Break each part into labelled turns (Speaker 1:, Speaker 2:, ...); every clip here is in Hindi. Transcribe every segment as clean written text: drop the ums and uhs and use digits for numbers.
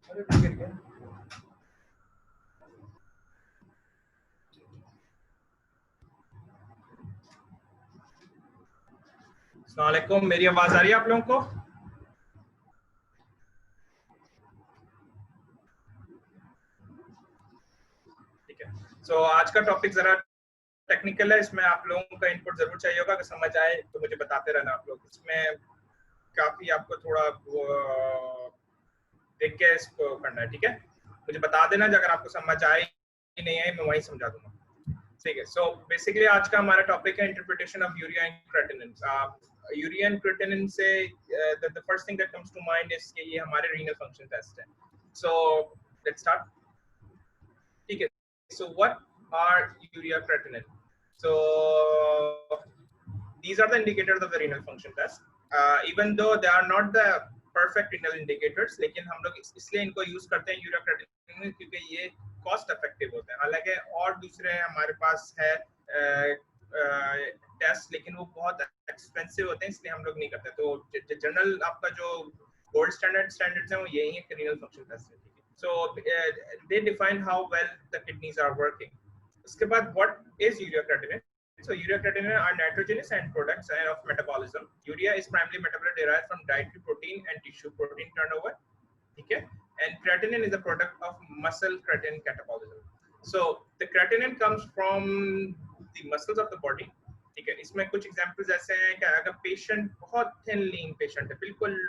Speaker 1: अरे गिर गया। अस्सलाम वालेकुम, मेरी आवाज आ रही है आप लोगों को? ठीक है। सो आज का टॉपिक जरा टेक्निकल है, इसमें आप लोगों का इनपुट जरूर चाहिए होगा। अगर समझ आए तो मुझे बताते रहना आप लोग। इसमें काफी आपको थोड़ा देख के इसको करना है, ठीक है? मुझे बता देना अगर आपको समझ आए कि नहीं आए, मैं वहीं समझा दूंगा। ठीक है। सो बेसिकली आज का हमारा टॉपिक है interpretation of urea and creatinine. Urea and creatinine से the first thing that comes to mind is कि ये हमारे रीनल फंक्शन टेस्ट है। So let's start. ठीक है। So what are urea creatinine? So these are the indicators of the renal function test. Even though they are not the perfect renal indicators, लेकिन हम लोग इसलिए इनको यूज करते हैं यूरिया क्रेटिनिन क्योंकि ये कॉस्ट इफेक्टिव होते हैं। हालांकि और दूसरे हमारे पास है टेस्ट, लेकिन वो बहुत एक्सपेंसिव होते हैं, इसलिए हम लोग नहीं करते। तो जनरल आपका जो गोल्ड स्टैंडर्ड्स हैं वो यही है कि रीनल फंक्शन टेस्ट है। So they define how well the kidneys are working. उसके बाद what is urea creatinine? So urea creatinine are nitrogenous end products of metabolism. Urea is primarily metabolite derived from dietary protein and tissue protein turnover. ठीक है? And creatinine is a product of muscle creatine catabolism. So the creatinine comes from the muscles of the body. ठीक है? इसमें कुछ एग्जांपल्स ऐसे हैं कि अगर पेशेंट बहुत थिन लीन पेशेंट है, बिल्कुल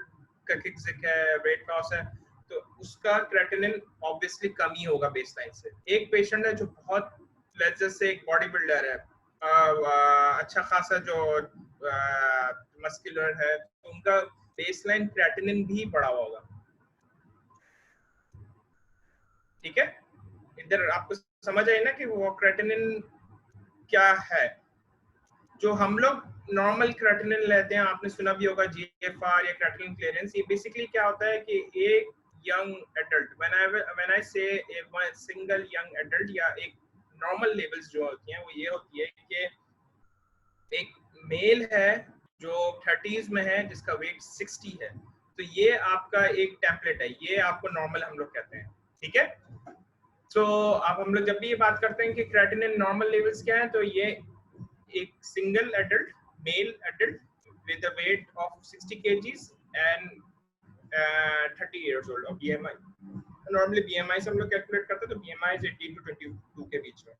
Speaker 1: ककिक है, वेट लॉस है, तो उसका क्रेटिनिन ऑब्वियसली कम ही होगा बेसलाइन से। एक पेशेंट है जो बहुत लेट्स जस्ट से एक बॉडी बिल्डर है, अच्छा खासा जो मस्कुलर है, तो उनका बेसलाइन क्रेटिनिन भी बढ़ा हुआ होगा। ठीक है, इधर आपको समझ आई ना कि वो क्रेटिनिन क्या है। जो हम लोग नॉर्मल क्रेटिनिन लेते हैं, आपने सुना भी होगा जीएफआर या क्रेटिनिन क्लियरेंस। ये बेसिकली क्या होता है कि एक young adult, when I say a single young adult या एक normal levels जो होती हैं वो ये होती है कि एक मेल है जो 30s में है जिसका वेट 60 है, तो ये आपका एक टेम्पलेट है, ये आपको नॉर्मल हम लोग कहते हैं। ठीक है। तो अब हम लोग जब भी ये बात करते हैं कि क्रेटिनिन नॉर्मल लेवल्स क्या है, तो ये एक single adult mail adult with a weight of 60 kgs and 30 years old of BMI. Normally BMI से हम लोग कैलकुलेट करते हैं, तो BMI is 18 to 22 के बीच में।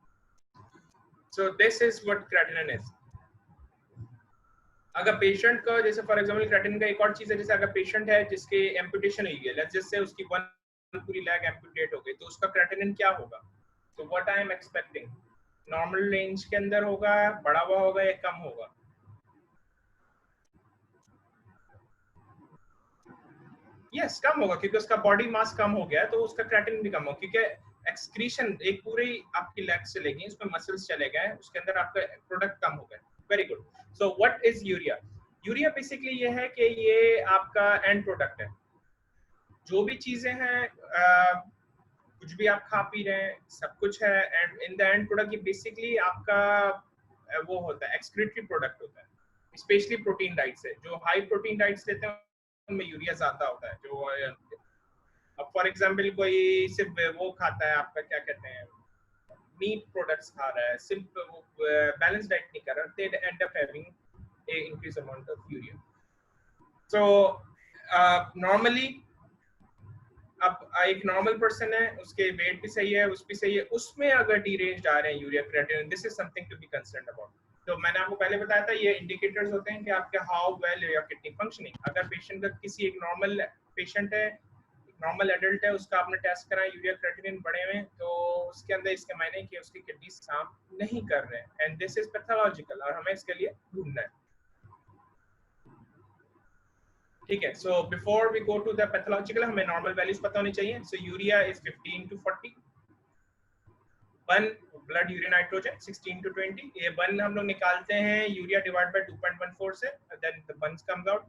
Speaker 1: So this is what creatinine is. अगर पेशेंट का जैसे फॉर एग्जांपल क्रेटिनिन का एक और चीज है, जैसे अगर पेशेंट है जिसके एम्पुटेशन हुई है, लेट्स जस्ट से उसकी वन पूरी लेग एम्पुटेट हो गई, तो उसका क्रेटिनिन क्या होगा? तो what I am expecting, normal range के अंदर होगा, बढ़ा हुआ होगा या कम होगा? यस, कम होगा, क्योंकि उसका बॉडी मास कम हो गया है, तो उसका क्रेटिनिन भी कम होगा, क्योंकि एक्सक्रीशन एक पूरी आपकी लेग चले गई, उसमें मसल्स चले गए, उसके अंदर आपका प्रोडक्ट कम हो गया। Very good. So what is urea? Urea basically ये है कि ये आपका एंड प्रोडक्ट है। जो भी चीजें हैं, कुछ भी आप खा पी रहे हैं, सब कुछ है, and in the end product ये बेसिकली आपका वो होता है, एक्सक्रीटरी प्रोडक्ट होता है। स्पेशली प्रोटीन डाइट से, जो हाई प्रोटीन डाइट्स लेते हैं उनमें यूरिया ज्यादा होता है। जो अब फॉर एग्जांपल कोई सिर्फ वो खाता है, आपका क्या कहते हैं, मीट प्रोडक्ट्स खा रहा है, सिर्फ बैलेंस डाइट नहीं कर रहा, they end up having a increase amount of urea. So normally अब एक नॉर्मल पर्सन है, उसके वेट भी सही है, उस भी सही है, उसमें अगर डी रेंज आ रहे हैं urea creatinine, this is something to be concern about. तो मैंने आपको पहले बताया था, ये इंडिकेटर्स होते हैं कि आपके how well your kidney functioning. अगर पेशेंट का किसी एक नॉर्मल पेशेंट है, नॉर्मल एडल्ट है, उसका आपने टेस्ट करा यूरिया क्रिएटिनिन बढ़े हुए, तो उसके अंदर इसके मायने कि उसकी किडनी काम नहीं कर रहे हैं, एंड दिस इज पैथोलॉजिकल, और हमें इसके लिए ढूंढना है। ठीक है। So before we go to the pathological, हमें नॉर्मल वैल्यूज पता होनी चाहिए। सो यूरिया इज 15 to 40, बन ब्लड यूरिन नाइट्रोजन 16 to 20। ये बन हम लोग निकालते हैं यूरिया डिवाइड बाय 2.14 से, then the BUN comes out.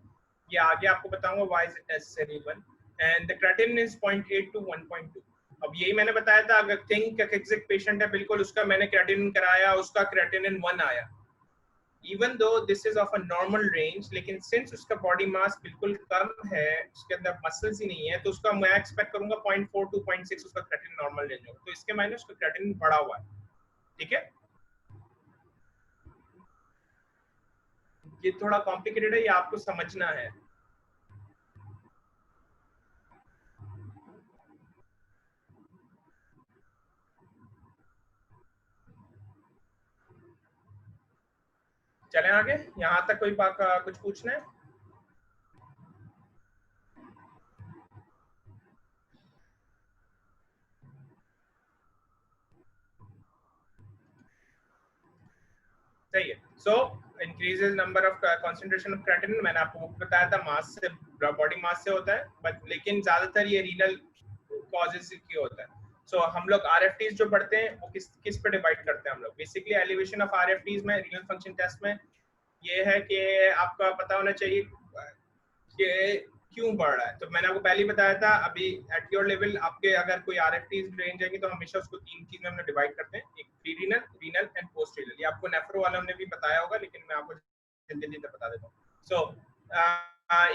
Speaker 1: ये आगे आपको बताऊंगा why is it necessary one. And the creatinine is 0.8 to 1.2। अब यही मैंने बताया था, अगर थिंक एग्जिक पेशेंट है, बिल्कुल उसका मैंने क्रेटिनिन कराया, उसका क्रेटिनिन 1 आया, even though this is of a normal range, लेकिन सिंस उसका बॉडी मास बिल्कुल कम है, उसके अंदर मसल्स ही नहीं है, तो उसका मैं एक्सपेक्ट करूंगा 0.4 टू 0.6 उसका क्रेटिनिन नॉर्मल रेंज होगा, तो इसके मायने उसका क्रेटिनिन बढ़ा हुआ है। ठीक है, ये थोड़ा कॉम्प्लिकेटेड है, ये आपको समझना है। चलें आगे, यहाँ तक कोई कुछ पूछना है? सही है। So increases number of concentration of creatinine, मैंने आपको बताया था मास से, बॉडी मास से होता है, बट लेकिन ज्यादातर ये रीनल कॉजेज की होता है। सो हम लोग आरएफटीज जो पढ़ते हैं वो किस किस पे डिवाइड करते हैं हम लोग? बेसिकली एलिवेशन ऑफ आरएफटीज में रीनल फंक्शन टेस्ट में ये है कि आपका पता होना चाहिए कि क्यों बढ़ रहा है। तो मैंने आपको पहले ही बताया था, अभी एट योर लेवल आपके अगर कोई आरएफटीज रेंज जाएंगे तो हमेशा उसको तीन चीज में हमने डिवाइड करते हैं, एक pre renal, renal and post renal. ये आपको नेफ्रो वालों ने भी बताया होगा, लेकिन मैं आपको जल्दी जल्दी बता देता हूँ। So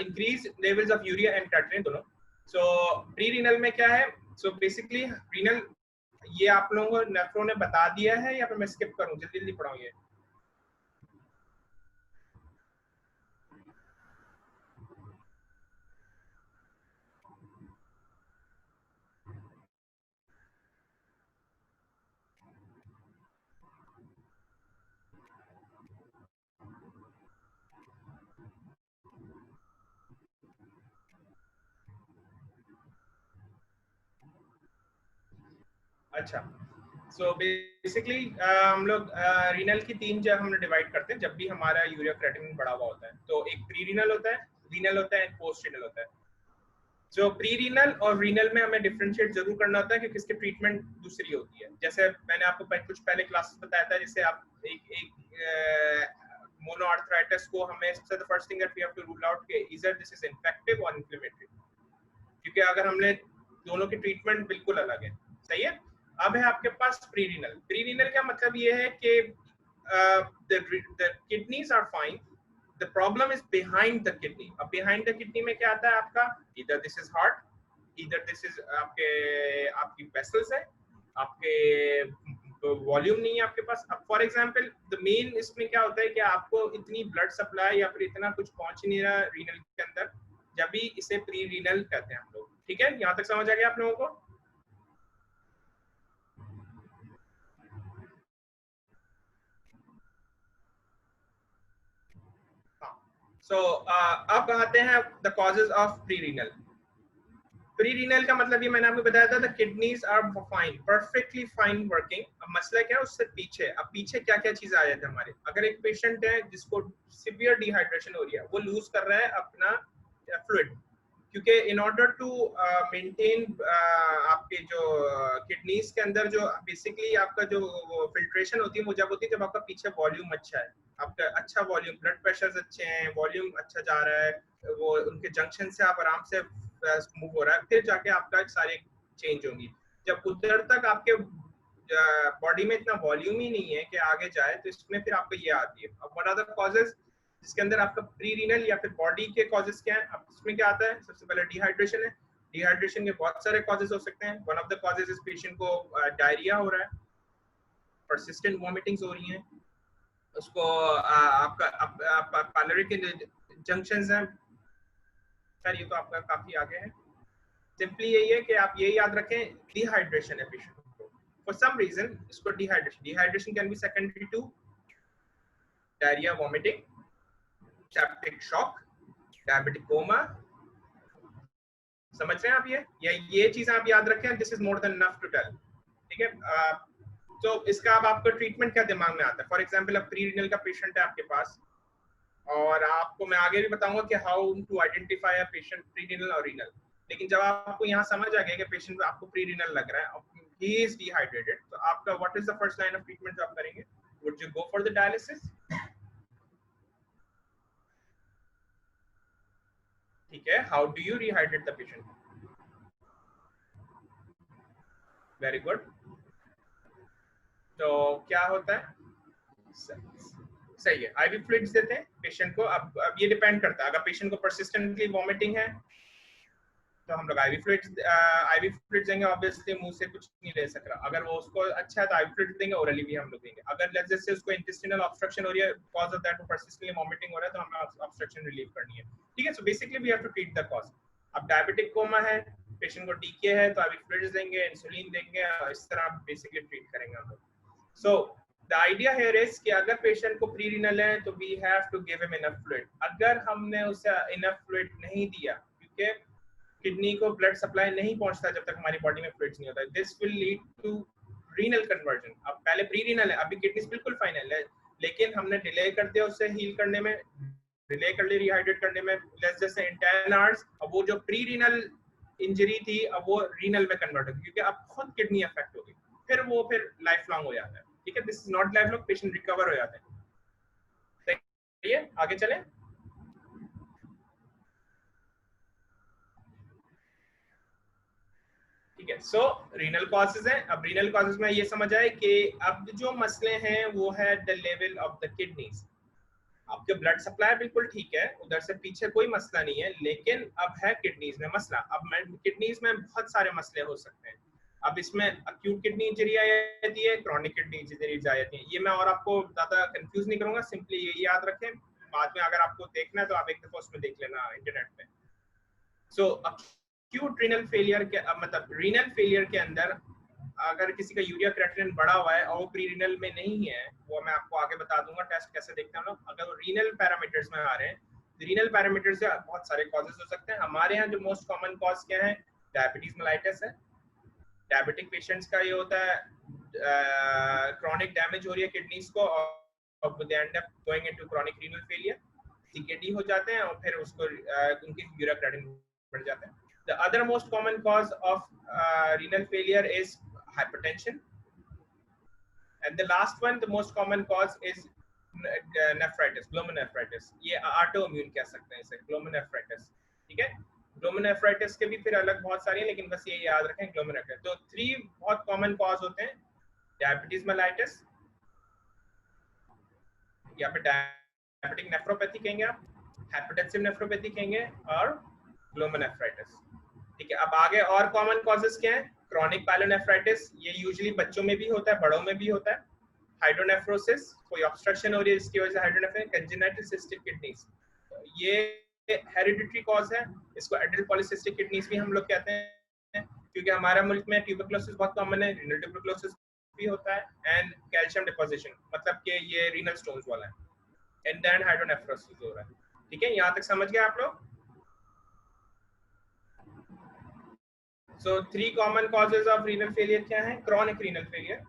Speaker 1: increase levels of urea and creatinine दोनों। सो प्री रीनल में क्या है? सो बेसिकली रीनल, ये आप लोगों को नेफ्रो ने बता दिया है या फिर मैं स्किप करूँ, जल्दी जल्दी पढ़ाऊँ ये? अच्छा, सो बेसिकली हम लोग रीनल की तीन जगह हमने डिवाइड करते हैं जब भी हमारा यूरिया क्रेटिनिन बढ़ा हुआ होता है। तो एक प्री रीनल होता है, रीनल होता है, पोस्ट रीनल होता है। जो प्री रीनल और रीनल में हमें डिफरेंशिएट जरूर करना होता है क्योंकि इसकी ट्रीटमेंट दूसरी होती है। जैसे मैंने आपको कुछ पहले क्लासेस बताया था, जैसे आप एक मोनो आर्थराइटिस को हमें सबसे first thing that we have to rule out के ईदर दिस इज इन्फेक्टिव और इन्फ्लेमेटरी, क्योंकि अगर हमने दोनों की ट्रीटमेंट बिल्कुल अलग है। सही है। अब है आपके पास प्री रीनल। प्री रीनल का मतलब ये है कि the kidneys are fine, the problem is behind the kidney। अब behind the kidney में क्या आता है आपका? either this is heart, either this is आपकी vessels है, आपके वॉल्यूम नहीं है आपके पास। अब फॉर एग्जांपल द मेन इसमें क्या होता है कि आपको इतनी ब्लड सप्लाई या फिर इतना कुछ पहुंच नहीं रहा रीनल के अंदर, जब भी इसे प्री रीनल कहते हैं हम लोग। ठीक है, यहाँ तक समझ आ गया आप लोगों को? सो अब आते हैं the causes of pre renal. Pre renal का मतलब ये मैंने आपको बताया था, the kidneys are fine, perfectly fine working. अब मसला क्या है उससे पीछे? अब पीछे क्या क्या चीज आ जाती है हमारे? अगर एक पेशेंट है जिसको सिवियर डिहाइड्रेशन हो रही है, वो लूज कर रहा है अपना फ्लूइड, क्योंकि इन ऑर्डर टू मेंटेन आपके जो किडनीज के अंदर जो बेसिकली आपका जो फिल्ट्रेशन होती है वो जब होती है जब आपका पीछे वॉल्यूम अच्छा है, आपका अच्छा वॉल्यूम, ब्लड प्रेशर अच्छे हैं, वॉल्यूम अच्छा जा रहा है, वो उनके जंक्शन से आप आराम से मूव हो रहा है, फिर जाके आपका सारे चेंज होंगी। जब उधर तक आपके बॉडी में इतना वॉल्यूम ही नहीं है कि आगे जाए, तो इसमें फिर आपको ये आती है। अब व्हाट आर द कॉजेज जिसके अंदर आपका प्री रीनल या फिर बॉडी के कॉजेज क्या है? अब इसमें क्या आता है? सबसे पहले डिहाइड्रेशन है। डिहाइड्रेशन के बहुत सारे कॉजेज हो सकते हैं। वन ऑफ द कॉजेज इस पेशेंट को डायरिया हो रहा है, परसिस्टेंट वॉमिटिंग्स हो रही हैं, उसको आपका पाइलरी के जंक्शंस हैं। सर ये तो आपका काफी आगे है। सिंपली यही है कि आप यही याद रखें, डिहाइड्रेशन है पेशेंट को, फॉर सम रीजन इसको dehydration. Dehydration can be secondary to diarrhoea, vomiting, septic shock, diabetic coma. समझ रहे हैं आप? ये चीज आप याद रखें, this is more than enough to tell. ठीक है। तो इसका अब आपका ट्रीटमेंट क्या दिमाग में आता है? फॉर एग्जांपल अब प्री रीनल का पेशेंट है आपके पास, और आपको मैं आगे भी बताऊंगा कि how to identify a patient pre renal और रीनल। लेकिन जब आपको यहाँ समझ आ गया कि पेशेंट आपको प्री रीनल लग रहा है, ही इज डिहाइड्रेटेड, तो आपका what is the first line of treatment जो आप करेंगे? Would you go for the dialysis? ठीक है, how do you rehydrate the patient? Very good. तो क्या होता है? सही है, आईवी फ्लूइड्स देते हैं पेशेंट को। अब ये डिपेंड करता है, अगर पेशेंट को परसिस्टेंटली वॉमिटिंग है तो हम लोग आईवी फ्लूइड्स देंगे। ऑब्वियसली मुंह से कुछ नहीं ले सक रहा, अगर वो उसको अच्छा है तो आईवी फ्लूइड्स देंगे, ओरली भी हम लोग देंगे। अगर जैसे उसको इंटेस्टिनल ऑब्स्ट्रक्शन हो रही है, बिकॉज ऑफ दैट वो परसिस्टेंटली वॉमिटिंग हो रहा है, तो हमें ऑब्स्ट्रक्शन रिलीव करनी है, ठीक है। So basically we have to treat the cause. अब डायबिटिक कोमा है, पेशेंट को डीके है, तो आईवी फ्लूइड्स देंगे, इंसुलिन देंगे, इस तरह बेसिकली ट्रीट करेंगे हम लोग। सो the idea here is कि अगर पेशेंट को प्री रीनल है तो we have to give him enough fluid। अगर हमने उसे enough fluid नहीं दिया, क्योंकि किडनी को ब्लड सप्लाई नहीं पहुंचता जब तक हमारी बॉडी में फ्लूइड्स नहीं होता, this will lead to renal conversion. अब पहले प्री रीनल है, अभी किडनी बिल्कुल फाइनल है, लेकिन हमने डिले कर दिया उसे हील करने में, डिले कर ली रिहाइड्रेट करने में, लेट्स जैसे इन 10 आवर्स। अब वो जो प्री रीनल इंजरी थी अब वो रीनल में कन्वर्ट हो गई, क्योंकि अब खुद किडनी अफेक्ट हो गई, फिर लाइफ लॉन्ग हो जाता है, ठीक है। This is not life long, patient recover हो जाते हैं। सही है, आगे चलें। ठीक है, सो रीनल कॉजेज हैं। अब रीनल कॉजेज में ये समझ आए कि अब जो मसले हैं वो है the level of the kidneys. आपके ब्लड सप्लाई बिल्कुल ठीक है, उधर से पीछे कोई मसला नहीं है, लेकिन अब है किडनीज में मसला। अब किडनीज में बहुत सारे मसले हो सकते हैं। अब इसमें अक्यूट किडनी इंजरी आ जाती है, क्रॉनिक किडनी इंजरीज आ जाती है। ये मैं और आपको ज्यादा कंफ्यूज नहीं करूंगा, सिंपली ये याद रखें, बाद में अगर आपको देखना है तो आप एक दफा उसमें देख लेना इंटरनेट पे। सो अक्यूट रीनल फेलियर के मतलब रीनल फेलियर के अंदर अगर किसी का यूरिया क्रिएटिनिन बढ़ा हुआ है और वो प्री रीनल में नहीं है, वो मैं आपको आगे बता दूंगा टेस्ट कैसे देखते हैं लोग। अगर वो रीनल पैरामीटर्स में आ रहे हैं, रीनल पैरामीटर्स से बहुत सारे कॉजेस हो सकते हैं। हमारे यहाँ जो मोस्ट कॉमन कॉज क्या है, डायबिटीज मेलाइटिस है। डायबिटिक पेशेंट्स का ये होता है क्रॉनिक डैमेज हो रही है किडनीज को और they end up going into chronic renal failure, CKD हो जाते हैं और फिर उसको उनके यूरिया क्रिएटिनिन बढ़ जाता है। The other most common cause of renal failure is hypertension, and the last one, the most common cause is nephritis, glomerulonephritis। ये autoimmune कह सकते हैं इसे, glomerulonephritis, ठीक है। glomerulonephritis के भी फिर अलग बहुत सारी हैं, लेकिन बस ये याद रखें glomerulonephritis। तो 3 बहुत common cause होते हैं, डायबिटीज मेलाइटिस, या फिर डायबिटिक नेफ्रोपैथी कहेंगे आप, हाइपरटेंसिव नेफ्रोपैथी कहेंगे, और glomerulonephritis, ठीक है। अब आगे और कॉमन कॉजेस क्या हैं, क्रॉनिक पायलोनेफ्राइटिस, ये यूजुअली बच्चों में भी होता है, बड़ों में भी होता है। हाइड्रोनेफ्रोसिस, कोई ऑब्स्ट्रक्शन हो रही है जिसकी वजह से हाइड्रोनेफ्रोसिस, कंजेनिटल सिस्टिक किडनीज, ये हेरिडिटरी कॉज है, इसको एडल्ट पॉलीसिस्टिक किडनीज भी हम लोग कहते हैं, क्योंकि हमारे मुल्क में ट्यूबरकुलोसिस बहुत कॉमन है, रीनल ट्यूबरकुलोसिस भी होता है, एंड कैल्शियम डिपोजिशन, मतलब कि ये रीनल स्टोन्स वाला है, एंड देन हाइड्रोनेफ्रोसिस हो रहा है, ठीक है। यहाँ तक समझ गए आप लोग। So 3 common causes of renal failure क्या है, chronic renal failure,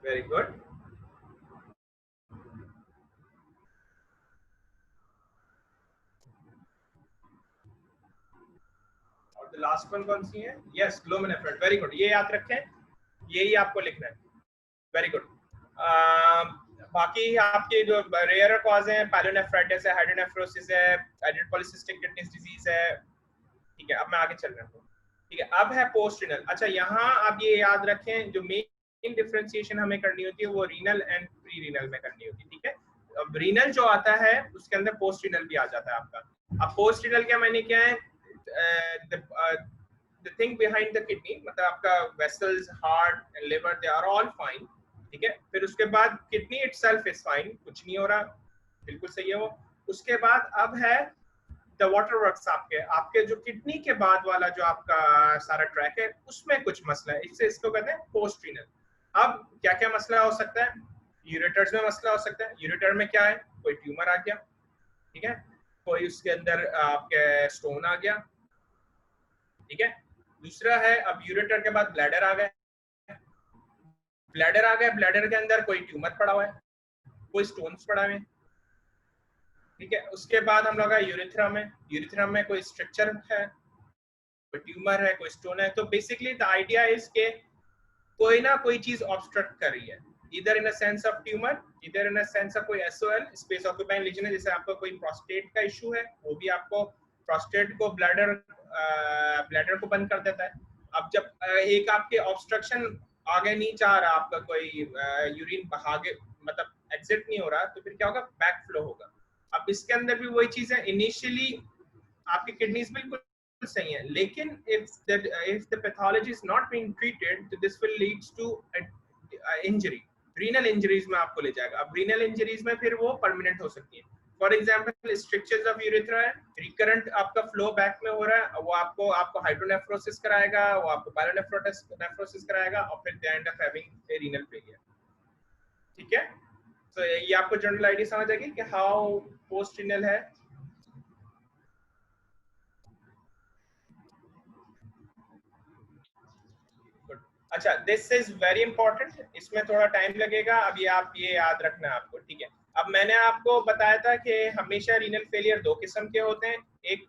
Speaker 1: very good। और the last one कौन सी है, yes glomerulonephritis, very good, ये याद रखें, यही आपको लिखना है, very good। बाकी आपके जो रेयर कॉज हैं, पायलोनेफ्राइटिस है, हाइड्रोनेफ्रोसिस है, एडल्ट पॉलीसिस्टिक किडनी डिजीज है, ठीक है। अब मैं आगे चल रहा हूँ, ठीक है। अब है पोस्ट रीनल। अच्छा, यहाँ आप ये याद रखें, जो मेन डिफरेंशिएशन हमें करनी होती है वो रीनल एंड प्री रीनल में करनी होती है, ठीक है। अब रीनल जो आता है उसके अंदर पोस्ट रीनल भी आ जाता है आपका। अब पोस्ट रीनल क्या मायने क्या है, the thing behind the kidney, मतलब आपका vessels, heart and liver, they are all fine, ठीक है। फिर उसके बाद किडनी itself is fine, कुछ नहीं हो रहा, बिल्कुल सही है वो। उसके बाद अब है द वाटर वर्क्स, आपके जो किडनी के बाद वाला जो आपका सारा ट्रैक है उसमें कुछ मसला है, इससे इसको कहते हैं पोस्ट रीनल। अब क्या क्या मसला हो सकता है, यूरेटर्स में मसला हो सकता है। यूरेटर में क्या है, कोई ट्यूमर आ गया, ठीक है, कोई उसके अंदर आपके स्टोन आ गया, ठीक है। दूसरा है, अब यूरेटर के बाद ब्लैडर आ गया, ब्लैडर के अंदर कोई ट्यूमर पड़ा हुआ है, कोई स्टोन्स पड़ा हुए हैं, ठीक है। उसके बाद हम लोग यूरिथ्रा में कोई स्ट्रक्चर है, कोई ट्यूमर है, कोई स्टोन है। तो बेसिकली द आइडिया इज के कोई ना कोई चीज ऑब्स्ट्रक्ट कर रही है, इधर इन अ सेंस ऑफ ट्यूमर, इधर इन अ सेंस ऑफ कोई एसओएल स्पेस ऑक्यूपाइंग लीजन है, जैसे आपका कोई प्रोस्टेट का इशू है, वो भी आपको प्रोस्टेट को ब्लैडर को बंद कर देता है। अब जब एक आपके ऑब्स्ट्रक्शन आगे नहीं जा रहा, आपका कोई यूरिन आगे मतलब एग्जिट नहीं हो रहा, तो फिर क्या होगा, बैक फ्लो होगा। अब इसके अंदर भी वही चीज है, इनिशियली आपकी किडनीज बिल्कुल सही है, लेकिन if the pathology is not being treated, तो this will leads to injury, renal injuries में आपको ले जाएगा। अब रीनल इंजरीज में फिर वो परमानेंट हो सकती है। For example strictures of urethra है, रिकरेंट आपका फ्लो बैक में हो रहा है, वो आपको हाइड्रोनेफ्रोसिस कराएगा, वो आपको पायलोनेफ्रोसिस कराएगा, और फिर the end of having a renal failure. ठीक है, तो ये आपको जनरल आइडिया समझ आएगी कि हाउ पोस्ट रीनल है। अच्छा, दिस इज वेरी इंपॉर्टेंट, इसमें थोड़ा टाइम लगेगा, अब ये याद रखना है आपको। ठीक है, अब मैंने आपको बताया था कि हमेशा रीनल फेलियर दो किस्म के होते हैं, एक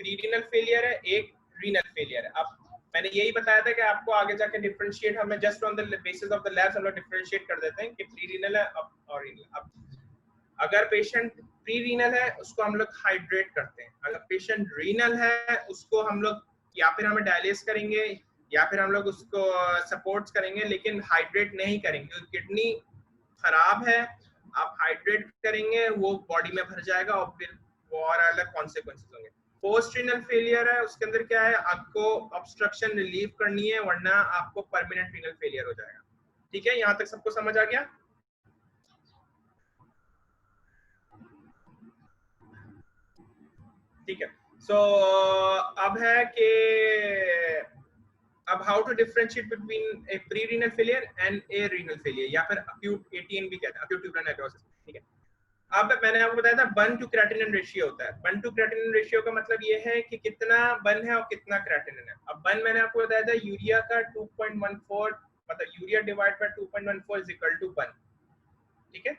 Speaker 1: प्री रीनल फेलियर है, एक रीनल फेलियर है। अब मैंने यही बताया था कि आपको आगे जाके डिफरेंशिएट, हमें just on the basis of the labs हम लोग डिफरेंशिएट कर देते हैं कि प्री रीनल है और रीनल। अब अगर पेशेंट प्री रीनल है उसको हम लोग हाइड्रेट करते हैं, अगर पेशेंट रीनल है उसको हम लोग या फिर हमें डायलिस करेंगे या फिर हम लोग उसको सपोर्ट्स करेंगे, लेकिन हाइड्रेट नहीं करेंगे क्योंकि किडनी खराब है। आप हाइड्रेट करेंगे वो बॉडी में भर जाएगा और फिर वो और अलग कॉन्सिक्वेंसेस होंगे। पोस्ट रीनल फेलियर है, उसके अंदर क्या है, आपको ऑब्स्ट्रक्शन रिलीव करनी है, वरना आपको परमानेंट रीनल फेलियर हो जाएगा। ठीक है, यहाँ तक सबको समझ आ गया? ठीक है, सो अब है कि अब how to differentiate between a pre renal failure and a renal failure, या फिर अक्यूट एटीएन भी कहते हैं, अक्यूट ट्यूबरल नेक्रोसिस। ठीक है, अब मैंने आपको बताया था बर्न टू क्रेटिनिन रेशियो होता है। बर्न टू क्रेटिनिन रेशियो का मतलब ये है कि कितना बर्न है और कितना क्रेटिनिन है। अब बर्न मैंने आपको बताया था यूरिया का 2.14, मतलब urea divide by 2.14 is equal to BUN. ठीक है,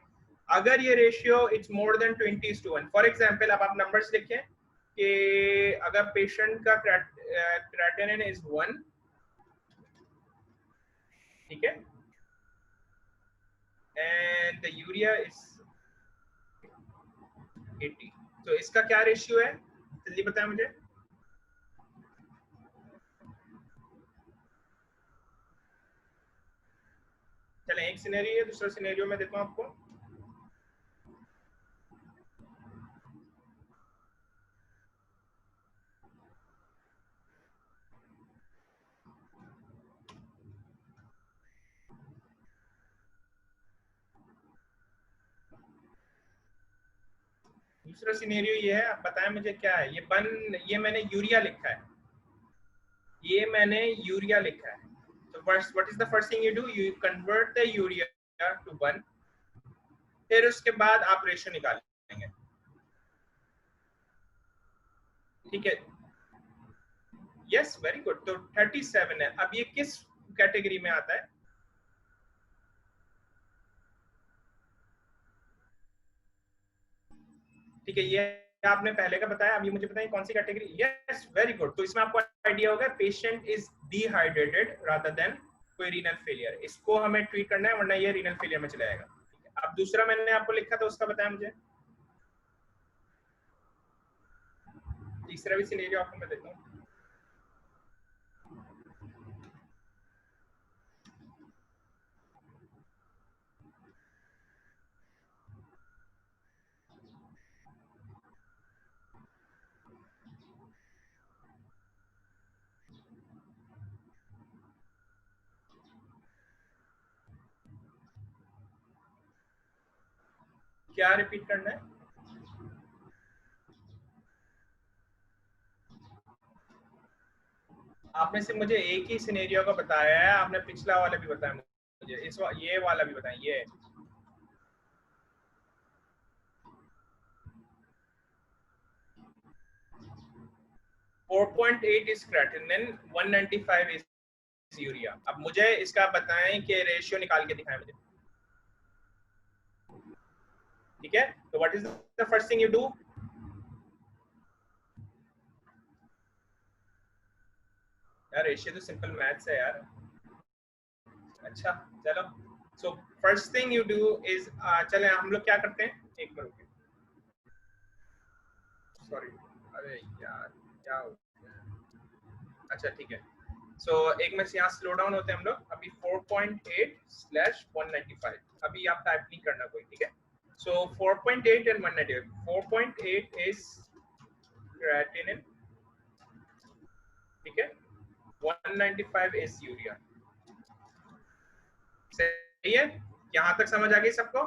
Speaker 1: अगर ये ratio it's more than 20:1, for example अब आप नंबर्स लिखें कि अगर पेशेंट का क्रेटिनिन इज 1, ठीक है, एंड द यूरिया इज 80, तो इसका क्या रेशियो है, जल्दी बताएं मुझे। चलें, एक सिनेरियो है, दूसरा सिनेरियो में देता हूं आपको। दूसरा सिनेरियो ये है, आप बताएं मुझे क्या है ये मैंने यूरिया लिखा है, ये मैंने यूरिया लिखा है। तो first what is the first thing you do, you convert the urea to 1, फिर उसके बाद आप रेशियो निकालेंगे। ठीक है, यस, वेरी गुड, तो 37 है। अब ये किस कैटेगरी में आता है? ठीक है, ये आपने पहले का बताया, अब ये मुझे बताइए कौन सी कैटेगरी। यस, वेरी गुड, तो इसमें आपको आइडिया होगा patient is dehydrated rather than कोई रीनल फेलियर, इसको हमें ट्रीट करना है, वरना ये रीनल फेलियर में चला जाएगा। अब दूसरा मैंने आपको लिखा था, उसका बताया मुझे। तीसरा भी सिनेरियो आपको मैं देता हूँ। क्या रिपीट करना है? आपने सिर्फ मुझे एक ही सिनेरियो का बताया है, आपने पिछला वाला भी बताया मुझे, ये वाला भी बताएं। ये 4.8 इज क्रेटिनिन, 195 इज यूरिया। अब मुझे इसका बताएं कि रेशियो निकाल के दिखाएं मुझे। ठीक है, तो what is the first thing you do? यार रेशियो तो सिंपल मैथ्स है यार। अच्छा चलो, so first thing you do is, चले हम लोग क्या करते हैं, एक मिनट, सॉरी, अरे यार क्या हो गया? अच्छा ठीक है, सो एक में से यहाँ स्लो डाउन होते हैं हम लोग अभी 4.8/195, अभी आप टाइप नहीं करना कोई, ठीक है। सो 4.8 and 198, 4.8 is creatinine, ठीक है, 195 is यूरिया। सही है, यहाँ तक समझ आ गई सबको?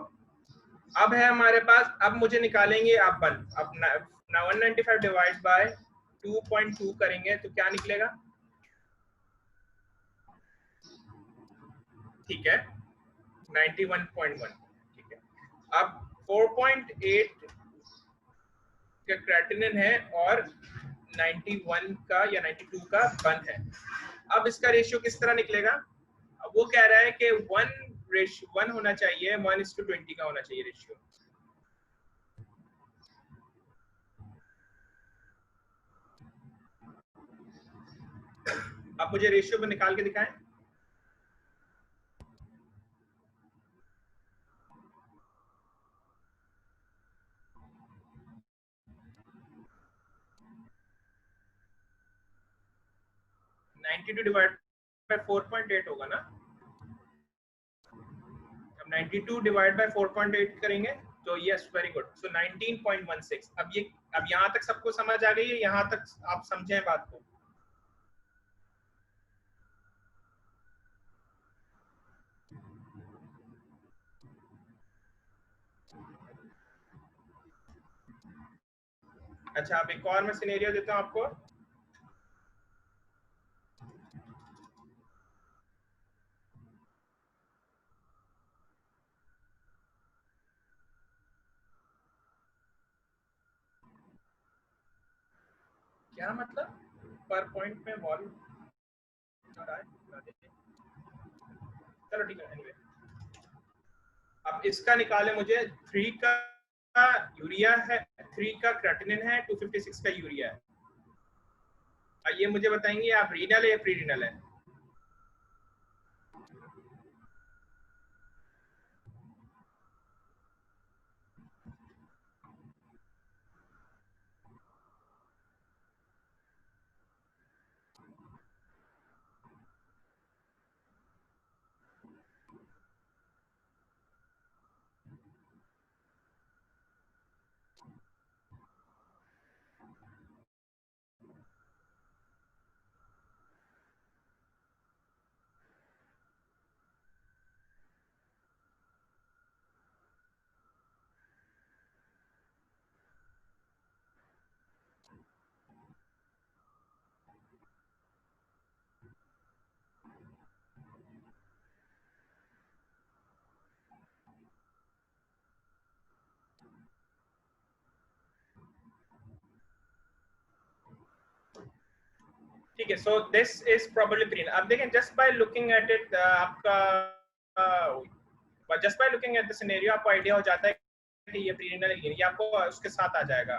Speaker 1: अब है हमारे पास, अब मुझे निकालेंगे आप वन, अब 195 डिवाइड बाय 2.2 करेंगे तो क्या निकलेगा, ठीक है, 91.1, ठीक है। अब 4.8 का क्रेटिनिन है और 91 का या 92 का 1 है। अब इसका रेशियो किस तरह निकलेगा? अब वो कह रहा है कि 1 होना चाहिए, 1:20 का होना चाहिए रेशियो। आप मुझे रेशियो में निकाल के दिखाएं। नाइनटी टू डिवाइड बाय 4.8 होगा ना? अब 92 डिवाइड बाय 4.8 करेंगे तो यस, वेरी गुड, सो 19.16। अब यहाँ तक सबको समझ आ गई है? यहाँ तक आप समझे बात को? अच्छा, अब एक और मैं सिनेरियो देता हूँ आपको। क्या मतलब पर पॉइंट में वॉल्यूम? चलो ठीक है, एनीवे अब इसका निकाले मुझे। 3 का यूरिया है, 3 का क्रेटिनिन है, 256 का यूरिया है। ये मुझे बताएंगे आप रीनल है या प्री रीनल है? ठीक है, so this is probably pre. अब देखें, just by looking at it आपका just by looking at the scenario आपको आइडिया हो जाता है कि ये प्री रीनल है, ये आपको उसके साथ आ जाएगा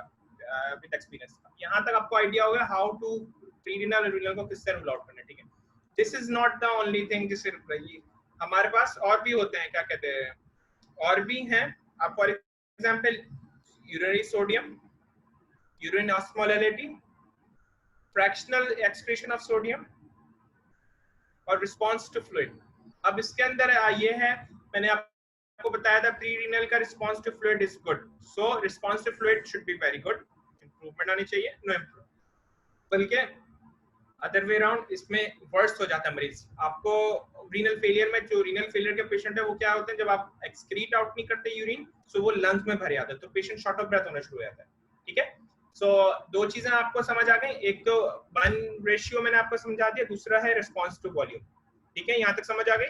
Speaker 1: विद एक्सपीरियंस। यहाँ तक आपको आइडिया होगा हाउ टू प्री रीनल और रीनल को किससे रूल आउट करना है, ठीक है। This is not the only thing, जिसे हमारे पास और भी होते हैं, क्या कहते हैं, और भी हैं। आप for example urinary sodium, urine osmolarity, fractional excretion of sodium और रिस्पांस टू फ्लूइड। अब इसके अंदर ये है, मैंने आपको बताया था प्री रीनल का response to fluid is good, so response to fluid should be very good, improvement आनी चाहिए, नो इंप्रूव, बल्कि अदर वे अराउंड इसमें वर्स्ट हो जाता है मरीज। आपको रीनल फेलियर में, जो रीनल फेलियर के पेशेंट है वो क्या होते हैं, जब आप एक्सक्रीट आउट नहीं करते यूरिन, सो वो लंग्स में भर जाता है, तो पेशेंट शॉर्ट ऑफ ब्रेथ होना शुरू हो जाता है, ठीक है। सो दो चीजें आपको समझ आ गई, एक तो वन रेशियो मैंने आपको समझा दिया, दूसरा है रिस्पांस टू वॉल्यूम, ठीक है, यहाँ तक समझ आ गई?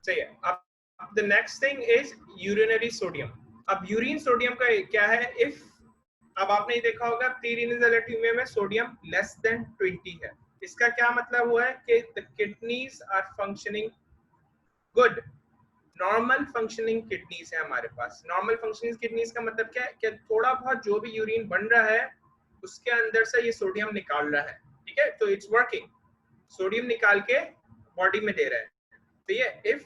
Speaker 1: सही है। अब the next thing is urinary sodium. अब यूरिन सोडियम का क्या है, इफ अब आपने ये देखा होगा प्री रीनल एलेक्टिविया में सोडियम लेस देन 20 है, इसका क्या मतलब हुआ है कि the kidneys are functioning good, normal functioning kidneys है हमारे पास। नॉर्मल फंक्शनिंग किडनीज का मतलब क्या है कि थोड़ा बहुत जो भी यूरिन बन रहा है उसके अंदर से ये सोडियम निकाल रहा है, ठीक है, तो इट्स वर्किंग, सोडियम निकाल के बॉडी में दे रहा है। तो ये if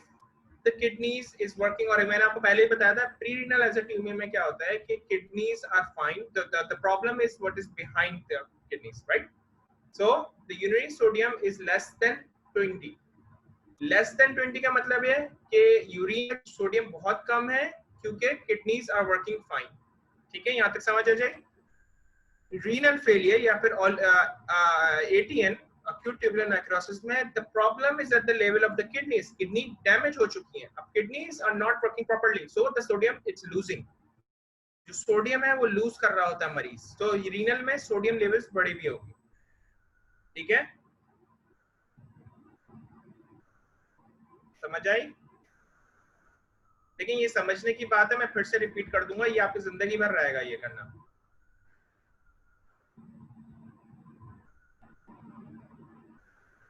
Speaker 1: the kidneys is working, और मैंने आपको पहले ही बताया था प्री रीनल एजिथेमिया में क्या होता है कि kidneys are fine, the problem is what is behind the kidneys, right? So the urinary sodium is less than 20। Less than 20 का मतलब है कि यूरिन सोडियम बहुत कम है क्योंकि किडनीज आर वर्किंग फाइन। ठीक है, यहाँ तक समझ आ जाए? रीनल फेलियर या फिर ATN, acute tubular necrosis में the problem is at the level of the kidneys, kidney damage हो चुकी है, अब kidneys are not working properly, so the sodium it's losing, जो सोडियम है वो लूज कर रहा होता है मरीज, तो रीनल में सोडियम लेवल्स बड़ी भी होगी। ठीक है, समझ आई? लेकिन ये समझने की बात है, मैं फिर से रिपीट कर दूंगा, ये आपकी जिंदगी भर रहेगा ये करना।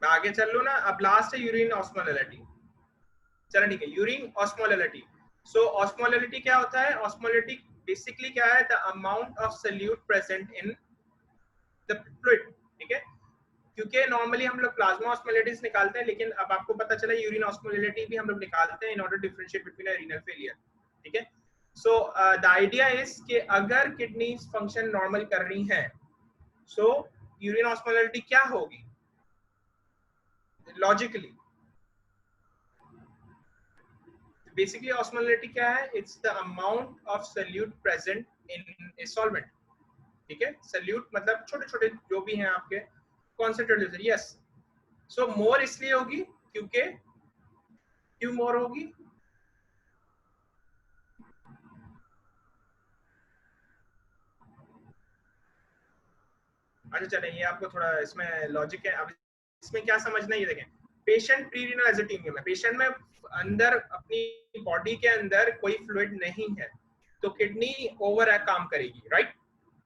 Speaker 1: मैं आगे चल लूं ना, अब लास्ट है यूरिन ऑस्मोलैलिटी। चलो ठीक है, यूरिन ऑस्मोलैलिटी। सो ऑस्मोलैलिटी क्या होता है? ऑस्मोलैलिटी बेसिकली क्या है? The amount of solute present in the fluid. ठीक है, क्योंकि नॉर्मली हम लोग प्लाज्मा ऑस्मोलैलिटीज निकालते हैं, लेकिन अब आपको पता चला यूरिन ऑस्मोलैलिटी भी हम लोग निकालते हैं in order to differentiate between a renal failure. ठीक है, सो द आइडिया इज कि अगर किडनीज फंक्शन नॉर्मल कर रही हैं, सो यूरिन ऑस्मोलैलिटी क्या होगी लॉजिकली? बेसिकली ऑस्मोलैलिटी क्या है? It's the amount of solute present in a solvent. ठीक है, सॉल्यूट मतलब छोटे छोटे जो भी हैं आपके कॉन्सेंट्रेटेड। यस, सो मोर इसलिए होगी क्योंकि, क्यों मोर होगी? अच्छा चले, ये आपको थोड़ा इसमें लॉजिक है। अब इसमें क्या समझना है, ये देखें, पेशेंट प्री रीनल एजिथेमिया में, पेशेंट में अंदर अपनी बॉडी के अंदर कोई फ्लूइड नहीं है, तो किडनी ओवर काम करेगी, राइट?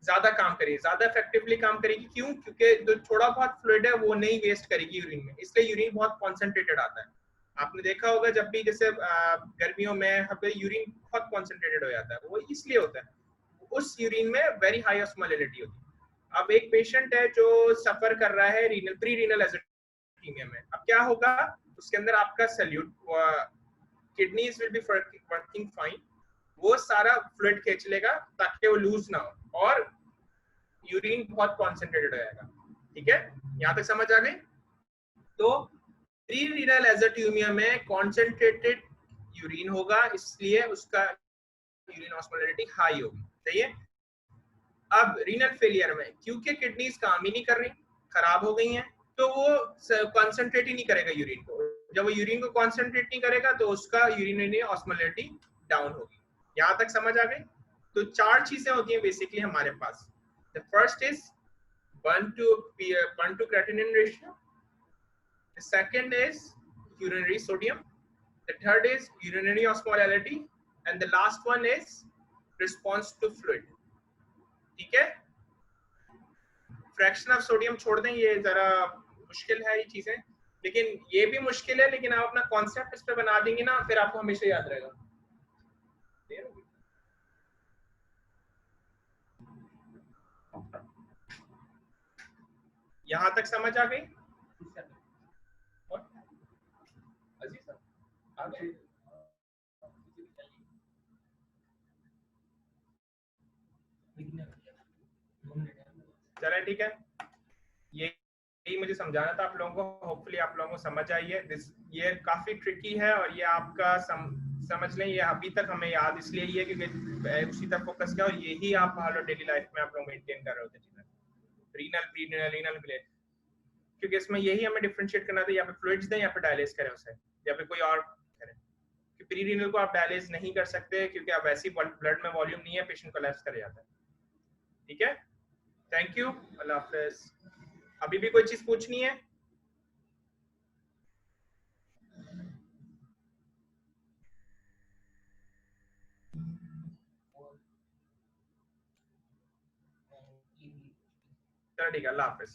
Speaker 1: ज्यादा काम करेगी, ज्यादा इफेक्टिवली काम करेगी। क्यों? क्योंकि जो थोड़ा बहुत फ्लूइड है वो नहीं वेस्ट करेगी यूरिन में, इसलिए यूरिन बहुत कॉन्सेंट्रेटेड आता है। आपने देखा होगा जब भी जैसे गर्मियों में यूरिन बहुत कॉन्सेंट्रेटेड हो जाता है, वो इसलिए होता है, उस यूरिन में वेरी हाई ऑस्मोलैलिटी होती है। अब एक पेशेंट है जो सफर कर रहा है रीनल प्री रीनल एजिथेमिया में, अब क्या होगा? उसके अंदर आपका solute, kidneys will be working fine, वो सारा फ्लूइड खींच लेगा ताकि वो लूज ना हो, और यूरिन बहुत कॉन्सेंट्रेटेड हो जाएगा। ठीक है, यहाँ तक समझ आ गई? तो प्री रीनल एजिथेमिया में कॉन्सेंट्रेटेड यूरिन होगा, इसलिए उसका यूरिन ऑस्मोलैलिटी हाई होगी। सही है? अब रीनल फेलियर में क्योंकि किडनीज काम ही नहीं कर रही, खराब हो गई हैं, तो वो कॉन्सेंट्रेट ही नहीं करेगा यूरिन को। जब वो यूरिन को कॉन्सेंट्रेट नहीं करेगा तो उसका यूरिनरी ऑस्मोलैलिटी डाउन होगी। यहाँ तक समझ आ गई? तो चार चीजें होती हैं बेसिकली हमारे पास। The first is burn to creatinine ratio. The second is urinary sodium. The third is urinary osmolality, and the last one is response to fluid. ठीक है, फ्रैक्शन ऑफ सोडियम छोड़ दें, ये जरा मुश्किल है ये चीजें, लेकिन ये भी मुश्किल है, लेकिन आप अपना कॉन्सेप्ट इस पे बना देंगे ना, फिर आपको हमेशा याद रहेगा। यहां तक समझ आ गई? चले ठीक है, यही मुझे समझाना था आप लोगों को, होपफुली आप लोगों को समझ आई है। ये काफी ट्रिकी है, और ये आपका समझ लें, ये अभी तक हमें याद इसलिए ही है क्योंकि उसी तरफ फोकस किया, और यही आप डेली लाइफ में आप लोग मेंटेन कर रहे होते हैं रीनल प्रीनल रीनल प्ले, क्योंकि इसमें यही हमें डिफरेंशिएट करना था, या पे फ्लूइड्स दें या पे डायलिस करें उसे, या पे कोई और करें। कि प्री रीनल को आप डायलिस नहीं कर सकते क्योंकि अब ऐसी ब्लड में वॉल्यूम नहीं है, पेशेंट कोलैप्स कर जाता है। ठीक है, थैंक यू, अल्लाह हाफिज। अभी भी कोई चीज पूछनी है? चलो ठीक है, अल्लाह हाफिज।